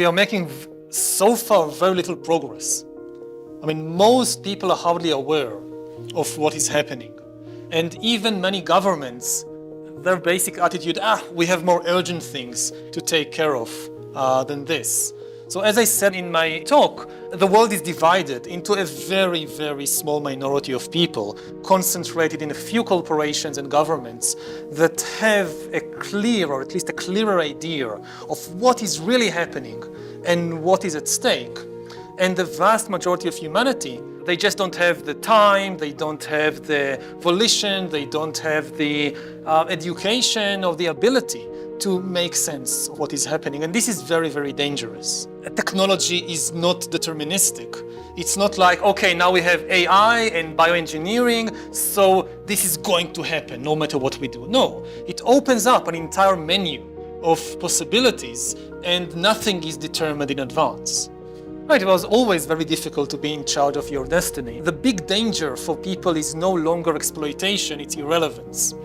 we are making so far very little progress. I mean, most people are hardly aware of what is happening. And even many governments, their basic attitude, we have more urgent things to take care of than this. So as I said in my talk, the world is divided into a very, very small minority of people concentrated in a few corporations and governments that have a clear, or at least a clearer idea of what is really happening and what is at stake. And the vast majority of humanity, they just don't have the time, they don't have the volition, they don't have the education or the ability to make sense of what is happening. And this is very, very dangerous. Technology is not deterministic. It's not like, okay, now we have AI and bioengineering, so this is going to happen no matter what we do. No, it opens up an entire menu of possibilities and nothing is determined in advance. Right, it was always very difficult to be in charge of your destiny. The big danger for people is no longer exploitation, it's irrelevance.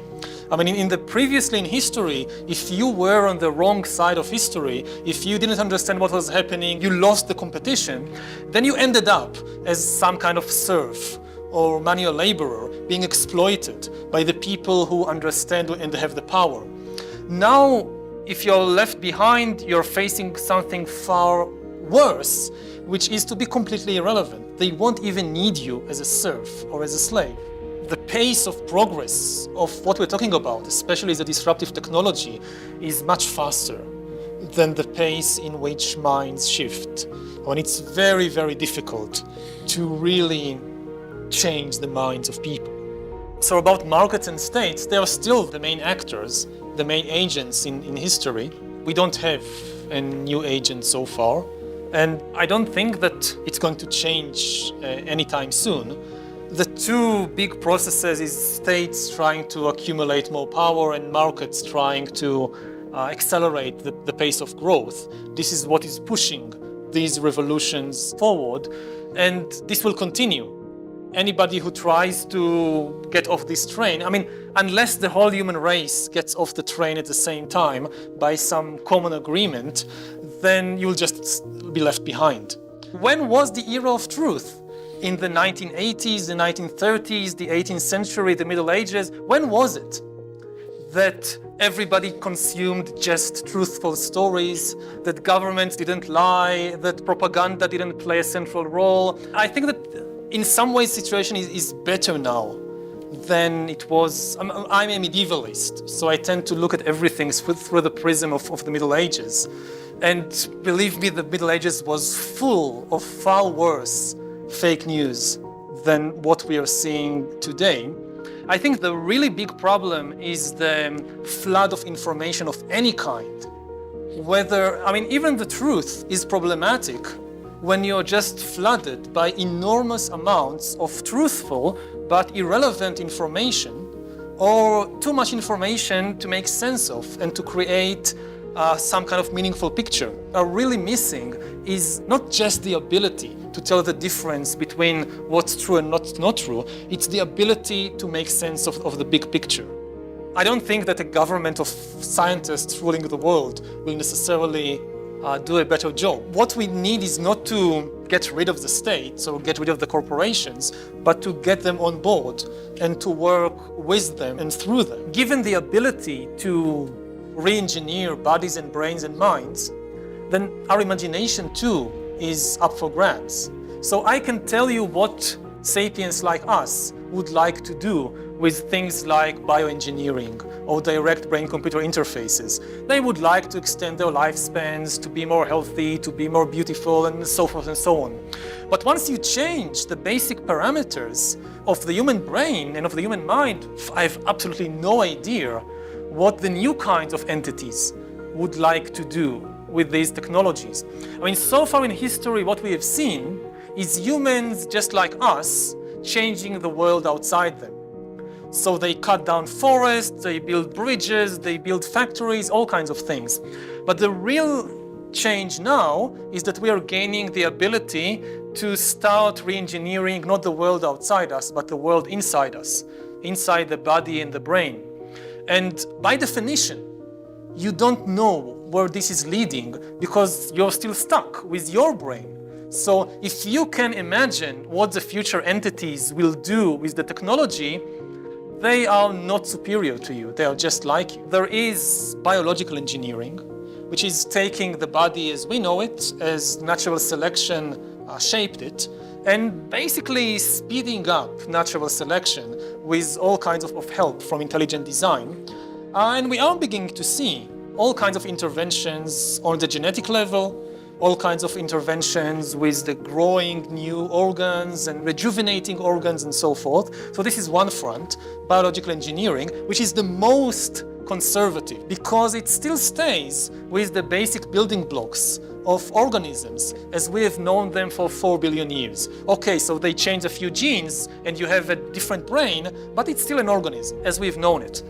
I mean, previously in history, if you were on the wrong side of history, if you didn't understand what was happening, you lost the competition, then you ended up as some kind of serf or manual laborer being exploited by the people who understand and have the power. Now, if you're left behind, you're facing something far worse, which is to be completely irrelevant. They won't even need you as a serf or as a slave. The pace of progress of what we're talking about, especially the disruptive technology, is much faster than the pace in which minds shift. And it's very, very difficult to really change the minds of people. So about markets and states, they are still the main actors, the main agents in history. We don't have a new agent so far. And I don't think that it's going to change anytime soon. The two big processes is states trying to accumulate more power and markets trying to accelerate the pace of growth. This is what is pushing these revolutions forward, and this will continue. Anybody who tries to get off this train, I mean, unless the whole human race gets off the train at the same time by some common agreement, then you'll just be left behind. When was the era of truth? In the 1980s, the 1930s, the 18th century, the Middle Ages? When was it that everybody consumed just truthful stories, that governments didn't lie, that propaganda didn't play a central role? I think that in some ways the situation is better now than it was. I'm a medievalist, so I tend to look at everything through the prism of the Middle Ages. And believe me, the Middle Ages was full of far worse fake news than what we are seeing today. I think the really big problem is the flood of information of any kind. Even the truth is problematic when you're just flooded by enormous amounts of truthful but irrelevant information, or too much information to make sense of and to create some kind of meaningful picture. Really missing is not just the ability to tell the difference between what's true and not true, it's the ability to make sense of the big picture. I don't think that a government of scientists ruling the world will necessarily do a better job. What we need is not to get rid of the states or get rid of the corporations, but to get them on board and to work with them and through them. Given the ability to re-engineer bodies and brains and minds, then our imagination too is up for grabs. So I can tell you what sapiens like us would like to do with things like bioengineering or direct brain-computer interfaces. They would like to extend their lifespans, to be more healthy, to be more beautiful, and so forth and so on. But once you change the basic parameters of the human brain and of the human mind, I have absolutely no idea what the new kinds of entities would like to do with these technologies. I mean, so far in history, what we have seen is humans just like us changing the world outside them. So they cut down forests, they build bridges, they build factories, all kinds of things. But the real change now is that we are gaining the ability to start re-engineering not the world outside us, but the world inside us, inside the body and the brain. And by definition, you don't know where this is leading, because you're still stuck with your brain. So if you can imagine what the future entities will do with the technology, they are not superior to you, they are just like you. There is biological engineering, which is taking the body as we know it, as natural selection shaped it, and basically speeding up natural selection with all kinds of help from intelligent design. And we are beginning to see all kinds of interventions on the genetic level, all kinds of interventions with the growing new organs and rejuvenating organs and so forth. So this is one front, biological engineering, which is the most conservative because it still stays with the basic building blocks of organisms as we have known them for 4 billion years. Okay, so they change a few genes and you have a different brain, but it's still an organism as we've known it.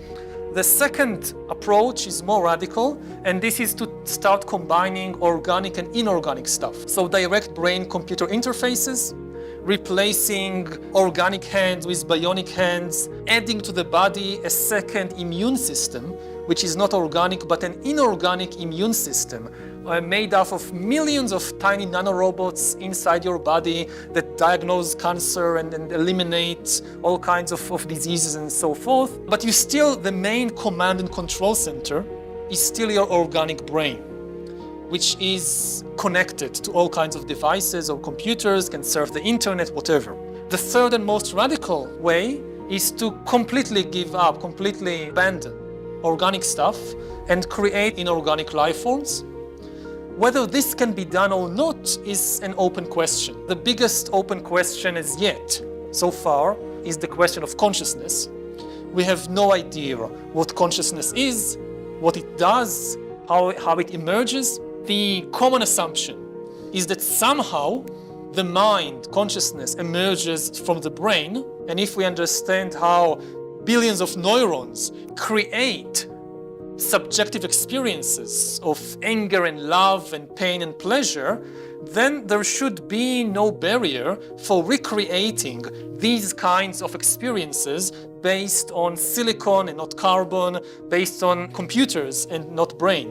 The second approach is more radical, and this is to start combining organic and inorganic stuff. So direct brain-computer interfaces, replacing organic hands with bionic hands, adding to the body a second immune system, which is not organic but an inorganic immune system made up of millions of tiny nanorobots inside your body that diagnose cancer and eliminate all kinds of diseases and so forth. But the main command and control center is still your organic brain, which is connected to all kinds of devices or computers, can serve the internet, whatever. The third and most radical way is to completely give up, completely abandon organic stuff and create inorganic life forms. Whether this can be done or not is an open question. The biggest open question as yet, so far, is the question of consciousness. We have no idea what consciousness is, what it does, how it emerges. The common assumption is that somehow the mind, consciousness, emerges from the brain, and if we understand how billions of neurons create subjective experiences of anger and love and pain and pleasure, then there should be no barrier for recreating these kinds of experiences based on silicon and not carbon, based on computers and not brain.